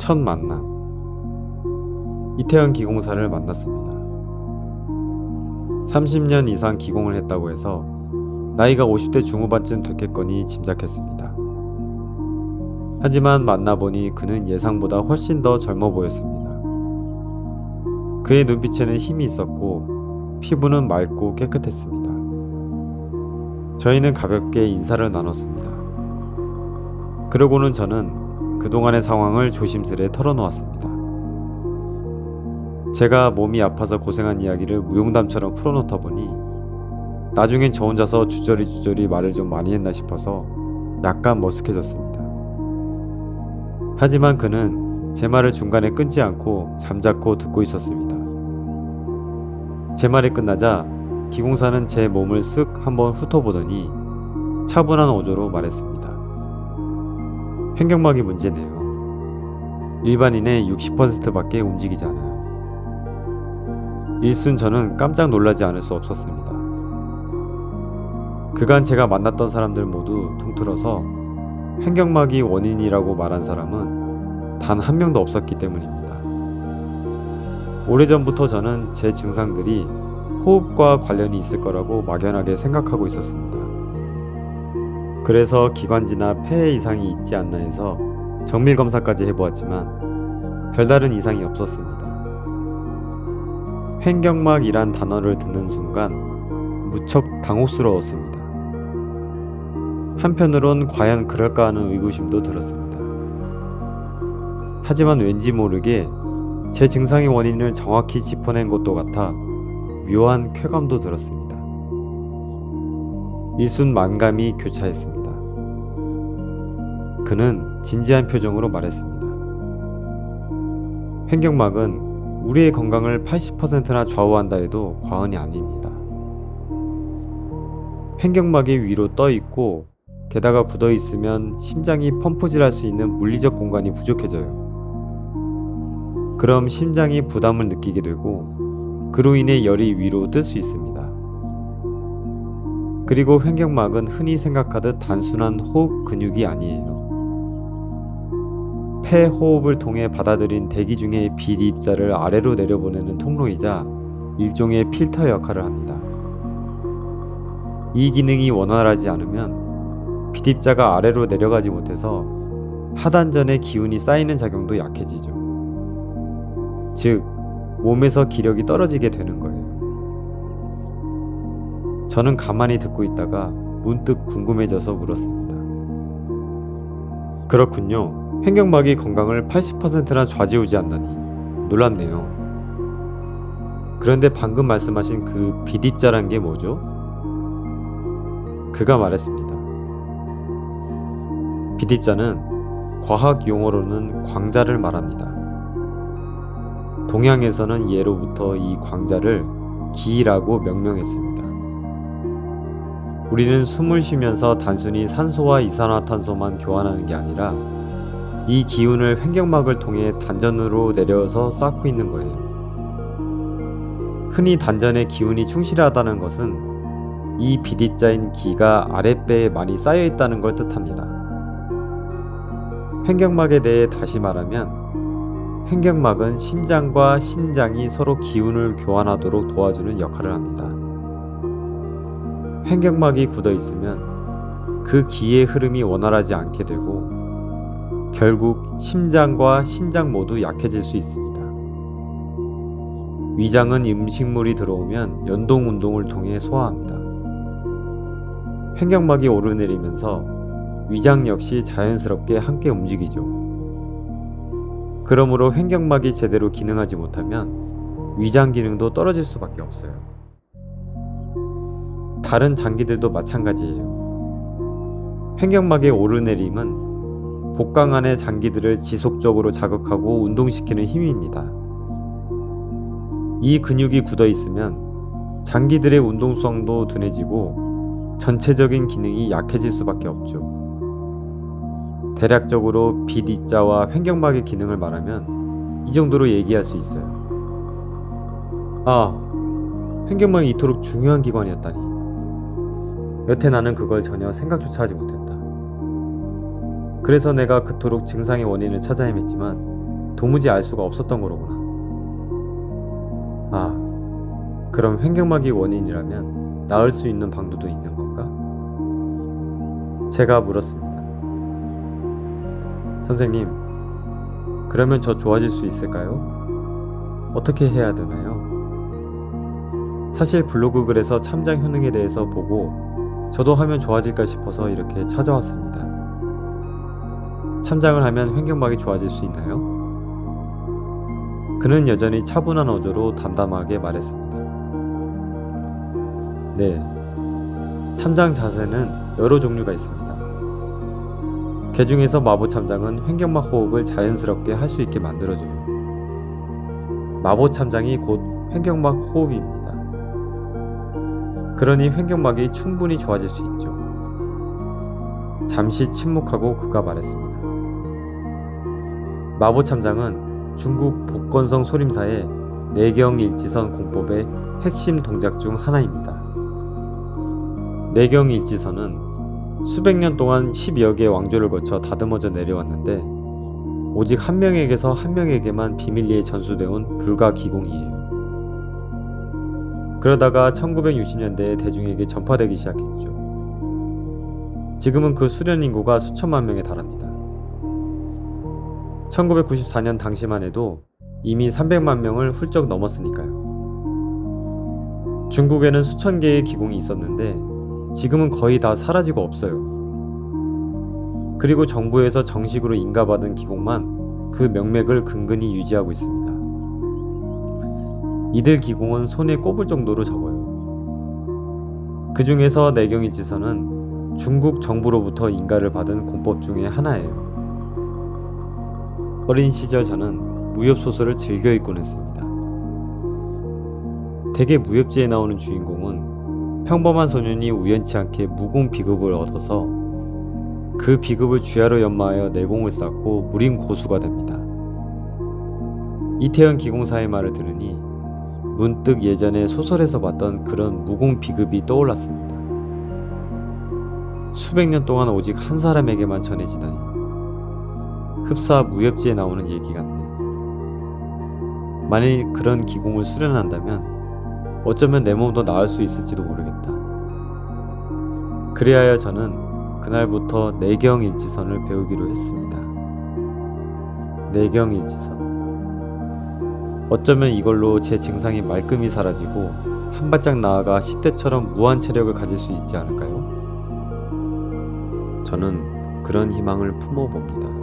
첫 만남. 이태원 기공사를 만났습니다. 30년 이상 기공을 했다고 해서 나이가 50대 중후반쯤 됐겠거니 짐작했습니다. 하지만 만나보니 그는 예상보다 훨씬 더 젊어 보였습니다. 그의 눈빛에는 힘이 있었고 피부는 맑고 깨끗했습니다. 저희는 가볍게 인사를 나눴습니다. 그러고는 저는 그동안의 상황을 조심스레 털어놓았습니다. 제가 몸이 아파서 고생한 이야기를 무용담처럼 풀어놓다 보니 나중엔 저 혼자서 주저리 말을 좀 많이 했나 싶어서 약간 머쓱해졌습니다. 하지만 그는 제 말을 중간에 끊지 않고 잠자코 듣고 있었습니다. 제 말이 끝나자 기공사는 제 몸을 쓱 한번 훑어보더니 차분한 어조로 말했습니다. 횡격막이 문제네요. 일반인의 60%밖에 움직이지 않아요. 일순 저는 깜짝 놀라지 않을 수 없었습니다. 그간 제가 만났던 사람들 모두 통틀어서 횡격막이 원인이라고 말한 사람은 단 한 명도 없었기 때문입니다. 오래전부터 저는 제 증상들이 호흡과 관련이 있을 거라고 막연하게 생각하고 있었습니다. 그래서 기관지나 폐에 이상이 있지 않나 해서 정밀 검사까지 해보았지만 별다른 이상이 없었습니다. 횡격막이란 단어를 듣는 순간 무척 당혹스러웠습니다. 한편으론 과연 그럴까 하는 의구심도 들었습니다. 하지만 왠지 모르게 제 증상의 원인을 정확히 짚어낸 것도 같아 묘한 쾌감도 들었습니다. 일순 만감이 교차했습니다. 그는 진지한 표정으로 말했습니다. 횡격막은 우리의 건강을 80%나 좌우한다 해도 과언이 아닙니다. 횡격막이 위로 떠 있고 게다가 굳어 있으면 심장이 펌프질할 수 있는 물리적 공간이 부족해져요. 그럼 심장이 부담을 느끼게 되고 그로 인해 열이 위로 뜰 수 있습니다. 그리고 횡격막은 흔히 생각하듯 단순한 호흡 근육이 아니에요. 폐 호흡을 통해 받아들인 대기 중의 비입자를 아래로 내려보내는 통로이자 일종의 필터 역할을 합니다. 이 기능이 원활하지 않으면 비입자가 아래로 내려가지 못해서 하단전에 기운이 쌓이는 작용도 약해지죠. 즉, 몸에서 기력이 떨어지게 되는 거예요. 저는 가만히 듣고 있다가 문득 궁금해져서 물었습니다. 그렇군요. 횡격막이 건강을 80%나 좌지우지한다니 놀랍네요. 그런데 방금 말씀하신 그 비입자란 게 뭐죠? 그가 말했습니다. 비입자는 과학 용어로는 광자를 말합니다. 동양에서는 예로부터 이 광자를 기라고 명명했습니다. 우리는 숨을 쉬면서 단순히 산소와 이산화탄소만 교환하는 게 아니라 이 기운을 횡격막을 통해 단전으로 내려서 쌓고 있는 거예요. 흔히 단전에 기운이 충실하다는 것은 이 비입자인 기가 아랫배에 많이 쌓여 있다는 걸 뜻합니다. 횡격막에 대해 다시 말하면 횡격막은 심장과 신장이 서로 기운을 교환하도록 도와주는 역할을 합니다. 횡격막이 굳어 있으면 그 기의 흐름이 원활하지 않게 되고 결국 심장과 신장 모두 약해질 수 있습니다. 위장은 음식물이 들어오면 연동 운동을 통해 소화합니다. 횡격막이 오르내리면서 위장 역시 자연스럽게 함께 움직이죠. 그러므로 횡격막이 제대로 기능하지 못하면 위장 기능도 떨어질 수밖에 없어요. 다른 장기들도 마찬가지예요. 횡격막의 오르내림은 복강 안의 장기들을 지속적으로 자극하고 운동시키는 힘입니다. 이 근육이 굳어 있으면 장기들의 운동성도 둔해지고 전체적인 기능이 약해질 수밖에 없죠. 대략적으로 비입자와 횡격막의 기능을 말하면 이 정도로 얘기할 수 있어요. 아, 횡격막이 이토록 중요한 기관이었다니. 여태 나는 그걸 전혀 생각조차 하지 못했다. 그래서 내가 그토록 증상의 원인을 찾아 헤맸지만 도무지 알 수가 없었던 거로구나. 아, 그럼 횡격막이 원인이라면 나을 수 있는 방도도 있는 건가? 제가 물었습니다. 선생님, 그러면 저 좋아질 수 있을까요? 어떻게 해야 되나요? 사실 블로그 글에서 참장 효능에 대해서 보고 저도 하면 좋아질까 싶어서 이렇게 찾아왔습니다. 참장을 하면 횡격막이 좋아질 수 있나요? 그는 여전히 차분한 어조로 담담하게 말했습니다. 네, 참장 자세는 여러 종류가 있습니다. 그 중에서 마보 참장은 횡격막 호흡을 자연스럽게 할 수 있게 만들어줘요. 마보 참장이 곧 횡격막 호흡입니다. 그러니 횡격막이 충분히 좋아질 수 있죠. 잠시 침묵하고 그가 말했습니다. 마보 참장은 중국 복건성 소림사의 내경일지선 공법의 핵심 동작 중 하나입니다. 내경일지선은 수백 년 동안 10여 개의 왕조를 거쳐 다듬어져 내려왔는데 오직 한 명에게서 한 명에게만 비밀리에 전수되어 온 불가 기공이에요. 그러다가 1960년대에 대중에게 전파되기 시작했죠. 지금은 그 수련 인구가 수천만 명에 달합니다. 1994년 당시만 해도 이미 300만 명을 훌쩍 넘었으니까요. 중국에는 수천 개의 기공이 있었는데 지금은 거의 다 사라지고 없어요. 그리고 정부에서 정식으로 인가받은 기공만 그 명맥을 근근히 유지하고 있습니다. 이들 기공은 손에 꼽을 정도로 적어요. 그 중에서 내경일지선은 중국 정부로부터 인가를 받은 공법 중에 하나예요. 어린 시절 저는 무협소설을 즐겨 읽곤 했습니다. 대개 무협지에 나오는 주인공은 평범한 소년이 우연치 않게 무공 비급을 얻어서 그 비급을 주야로 연마하여 내공을 쌓고 무림 고수가 됩니다. 이태원 기공사의 말을 들으니 문득 예전에 소설에서 봤던 그런 무공 비급이 떠올랐습니다. 수백 년 동안 오직 한 사람에게만 전해지다니 흡사 무협지에 나오는 얘기 같네. 만일 그런 기공을 수련한다면 어쩌면 내 몸도 나을 수 있을지도 모르겠다. 그리하여 저는 그날부터 내경일지선을 배우기로 했습니다. 내경일지선. 어쩌면 이걸로 제 증상이 말끔히 사라지고 한 발짝 나아가 10대처럼 무한 체력을 가질 수 있지 않을까요? 저는 그런 희망을 품어봅니다.